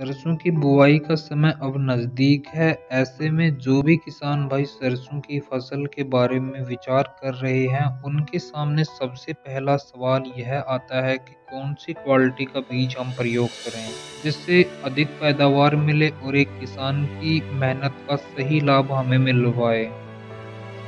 सरसों की बुआई का समय अब नज़दीक है। ऐसे में जो भी किसान भाई सरसों की फसल के बारे में विचार कर रहे हैं, उनके सामने सबसे पहला सवाल यह आता है कि कौन सी क्वालिटी का बीज हम प्रयोग करें, जिससे अधिक पैदावार मिले और एक किसान की मेहनत का सही लाभ हमें मिल पाए।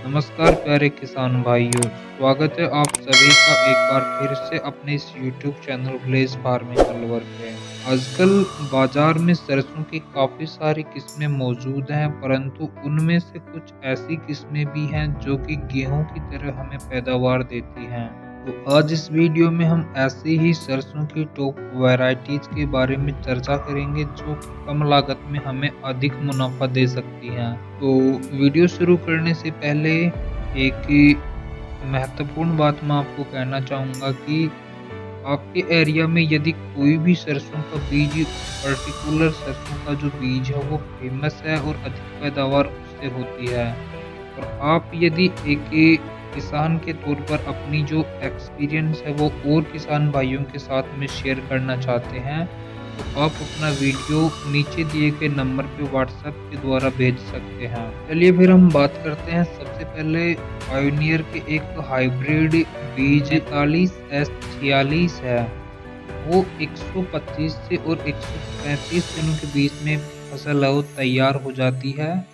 नमस्कार प्यारे किसान भाइयों, स्वागत है आप सभी का एक बार फिर से अपने इस YouTube channel village farming Alwar पे। आजकल बाजार में सरसों की काफ़ी सारी किस्में मौजूद हैं, परंतु उनमें से कुछ ऐसी किस्में भी हैं जो कि गेहूं की तरह हमें पैदावार देती हैं। तो आज इस वीडियो में हम ऐसे ही सरसों की टॉप वैरायटीज के बारे में चर्चा करेंगे जो कम लागत में हमें अधिक मुनाफा दे सकती हैं। तो वीडियो शुरू करने से पहले एक महत्वपूर्ण बात मैं आपको कहना चाहूँगा कि आपके एरिया में यदि कोई भी सरसों का बीज, पर्टिकुलर सरसों का जो बीज है वो फेमस है और अधिक पैदावार उससे होती है, और आप यदि एक किसान के तौर पर अपनी जो एक्सपीरियंस है वो और किसान भाइयों के साथ में शेयर करना चाहते हैं, तो आप अपना वीडियो नीचे दिए गए नंबर पे व्हाट्सएप के द्वारा भेज सकते हैं। चलिए फिर हम बात करते हैं। सबसे पहले पायोनियर के एक हाइब्रिड बीज 45S46 है। वो 125 से और 135 दिनों के बीच में फसल है वो तैयार हो जाती है।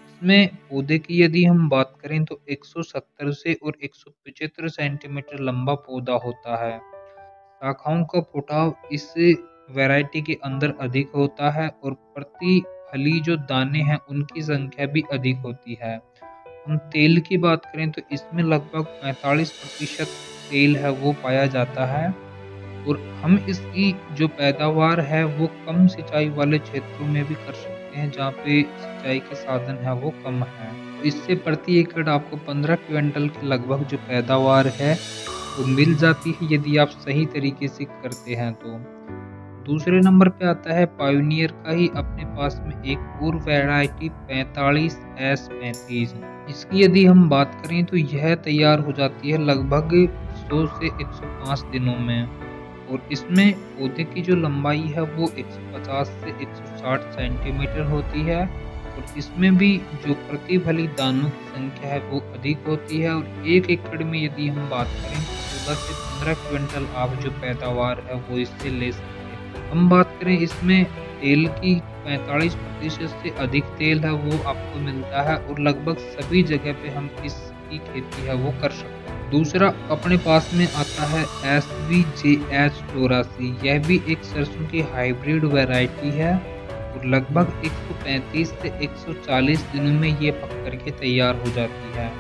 इसमें पौधे की यदि हम बात करें तो 170 से और 175 सेंटीमीटर लंबा पौधा होता है। शाखाओं का फुटाव इस वैरायटी के अंदर अधिक होता है और प्रति फली जो दाने हैं उनकी संख्या भी अधिक होती है। हम तेल की बात करें तो इसमें लगभग 45% तेल है वो पाया जाता है, और हम इसकी जो पैदावार है वो कम सिंचाई वाले क्षेत्रों में भी कर सकते हैं जहाँ पे सिंचाई के साधन है वो कम है। इससे प्रति एकड़ आपको 15 क्विंटल के लगभग जो पैदावार है वो मिल जाती है यदि आप सही तरीके से करते हैं तो। दूसरे नंबर पे आता है पायोनियर का ही अपने पास में एक और वैरायटी 45S35। इसकी यदि हम बात करें तो यह तैयार हो जाती है लगभग 100 से 105 दिनों में, और इसमें पौधे की जो लंबाई है वो 150 से 160 सेंटीमीटर होती है, और इसमें भी जो प्रति फली दानों की संख्या है वो अधिक होती है। और 1 एकड़ में यदि हम बात करें तो 14 से 15 क्विंटल आप जो पैदावार है वो इससे ले सकते हैं। हम बात करें इसमें तेल की, 45% से अधिक तेल है वो आपको मिलता है, और लगभग सभी जगह पे हम इसकी खेती है वो कर सकते हैं। दूसरा अपने पास में आता है SBJH84। यह भी एक सरसों की हाइब्रिड वैरायटी है, और लगभग 135 से 140 दिनों में ये पक करके तैयार हो जाती है।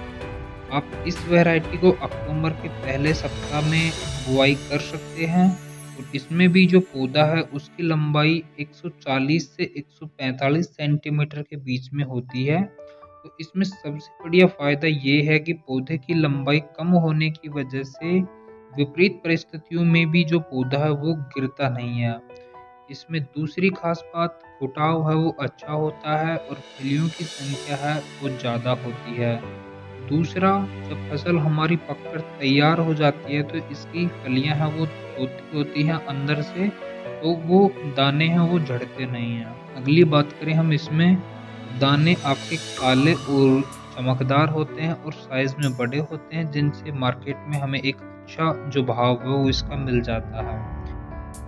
आप इस वैरायटी को अक्टूबर के पहले सप्ताह में बुआई कर सकते हैं, और इसमें भी जो पौधा है उसकी लंबाई 140 से 145 सेंटीमीटर के बीच में होती है। तो इसमें सबसे बढ़िया फायदा ये है कि पौधे की लंबाई कम होने की वजह से विपरीत परिस्थितियों में भी जो पौधा है वो गिरता नहीं है। इसमें दूसरी खास बात, फुटाव है वो अच्छा होता है और फलियों की संख्या है वो ज़्यादा होती है। दूसरा, जब फसल हमारी पककर तैयार हो जाती है तो इसकी फलियां हैं वो छोटी होती हैं अंदर से, तो वो दाने हैं वो झड़ते नहीं हैं। अगली बात करें हम, इसमें दाने आपके काले और चमकदार होते हैं और साइज में बड़े होते हैं, जिनसे मार्केट में हमें एक अच्छा जो भाव है वो इसका मिल जाता है।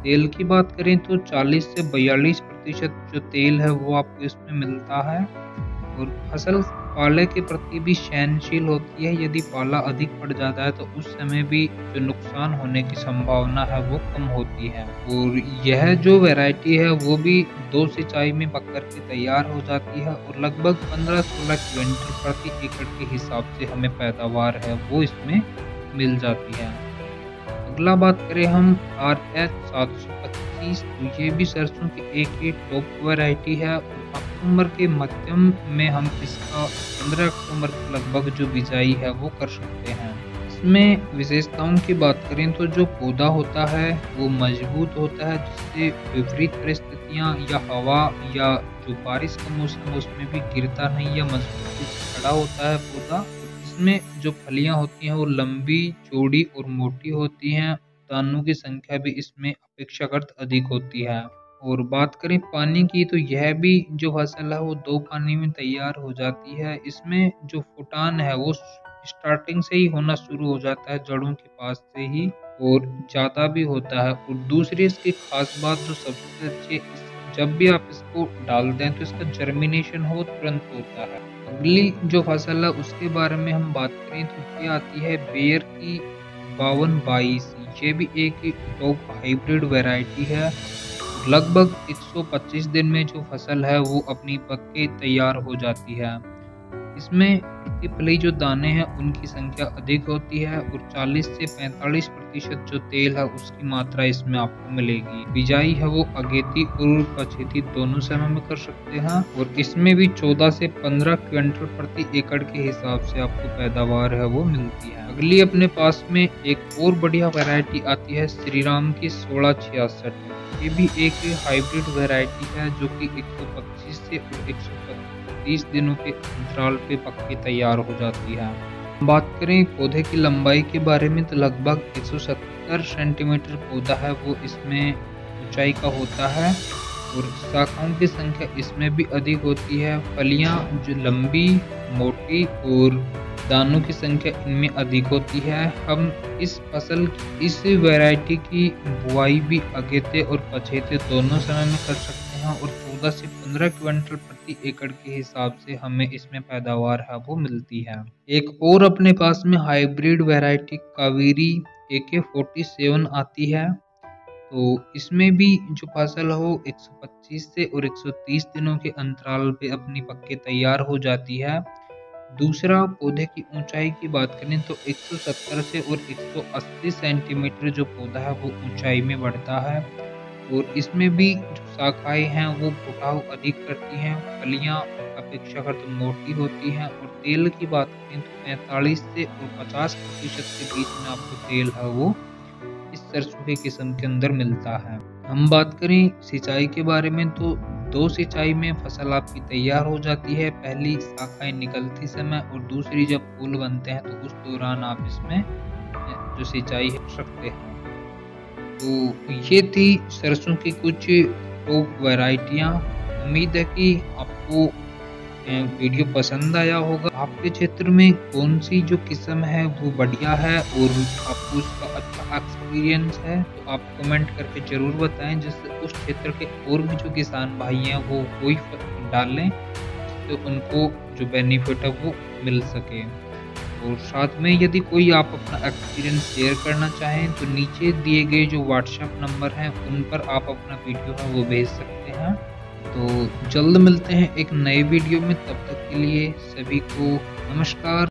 तेल की बात करें तो 40 से 42% जो तेल है वो आपको इसमें मिलता है, और फसल पाले के प्रति भी सहनशील होती है। यदि पाला अधिक पड़ जाता है तो उस समय भी जो नुकसान होने की संभावना है वो कम होती है। और यह जो वैरायटी है वो भी 2 सिंचाई में पक कर के तैयार हो जाती है, और लगभग 15-16 क्विंटल प्रति एकड़ के हिसाब से हमें पैदावार है वो इसमें मिल जाती है। अगला बात करें हम RH725, तो ये भी सरसों की एक टॉप वैरायटी है। अक्टूबर के मध्यम में हम इसका 15 अक्टूबर के लगभग जो बिजाई है वो कर सकते हैं। इसमें विशेषताओं की बात करें तो जो पौधा होता है वो मजबूत होता है, जिससे विपरीत परिस्थितियां या हवा या जो बारिश का मौसम है उसमें भी गिरता नहीं या मजबूती से खड़ा होता है पौधा। इसमें जो फलियां होती हैं वो लंबी, चौड़ी और मोटी होती हैं। दानों की संख्या भी इसमें अपेक्षाकृत अधिक होती है। और बात करें पानी की तो यह भी जो फसल है वो 2 पानी में तैयार हो जाती है। इसमें जो फुटान है वो स्टार्टिंग से ही होना शुरू हो जाता है, जड़ों के पास से ही, और ज़्यादा भी होता है। और दूसरी इसकी खास बात जो सबसे अच्छी, जब भी आप इसको डालते हैं तो इसका जर्मिनेशन हो तुरंत होता है। अगली जो फसल है उसके बारे में हम बात करें तो ये आती है बेयर की 5222। ये भी एक टॉप हाइब्रिड वैरायटी है। लगभग 125 दिन में जो फसल है वो अपनी पक के तैयार हो जाती है। इसमें प्रति फली जो दाने हैं उनकी संख्या अधिक होती है और 40 से 45% जो तेल है उसकी मात्रा इसमें आपको मिलेगी। बिजाई है वो अगेती और पछेती दोनों समय में कर सकते हैं और इसमें भी 14 से 15 क्विंटल प्रति एकड़ के हिसाब से आपको पैदावार है वो मिलती है। अगली अपने पास में एक और बढ़िया वैरायटी आती है श्रीराम की 1666। ये भी एक हाइब्रिड वैरायटी है जो कि 125 से 130 दिनों के अंतराल पे पक के तैयार हो जाती है। बात करें पौधे की लंबाई के बारे में तो लगभग 170 सेंटीमीटर पौधा है वो इसमें ऊंचाई का होता है और शाखाओं की संख्या इसमें भी अधिक होती है। फलियां जो लंबी, मोटी और दानों की संख्या इनमें अधिक होती है। हम इस वैरायटी की बुआई भी अगेते और पछेते दोनों समय में कर सकते हैं और 14 से 15 क्विंटल प्रति एकड़ के हिसाब से हमें इसमें पैदावार है वो मिलती है। एक और अपने पास में हाइब्रिड वैरायटी कावेरी AK47 आती है। तो इसमें भी जो फसल हो 125 से और 130 दिनों के अंतराल पे अपनी पक के तैयार हो जाती है। दूसरा, पौधे की ऊंचाई की बात करें तो 170 से और 180 सेंटीमीटर जो पौधा है वो ऊंचाई में बढ़ता है और इसमें भी जो शाखाएं हैं वो फुटाव अधिक करती हैं। फलियां अपेक्षाकृत मोटी होती हैं और तेल की बात करें तो 45 से और 50% के बीच में आपको तेल है वो इस सरसों की किस्म के अंदर मिलता है। हम बात करें सिंचाई के बारे में तो 2 सिंचाई में फसल आपकी तैयार हो जाती है। पहली शाखाएं निकलती समय और दूसरी जब फूल बनते हैं तो उस दौरान आप इसमें जो सिंचाई कर सकते हैं। तो ये थी सरसों की कुछ टॉप वैरायटियाँ। उम्मीद है कि आपको वीडियो पसंद आया होगा। आपके क्षेत्र में कौन सी जो किस्म है वो बढ़िया है और आपको उसका अच्छा एक्सपीरियंस है तो आप कमेंट करके ज़रूर बताएं, जिससे उस क्षेत्र के और भी जो किसान भाई हैं वो कोई डालें तो उनको जो बेनिफिट है वो मिल सके। और साथ में यदि कोई आप अपना एक्सपीरियंस शेयर करना चाहें तो नीचे दिए गए जो व्हाट्सएप नंबर हैं उन पर आप अपना वीडियो है वो भेज सकते हैं। तो जल्द मिलते हैं एक नए वीडियो में, तब तक के लिए सभी को नमस्कार।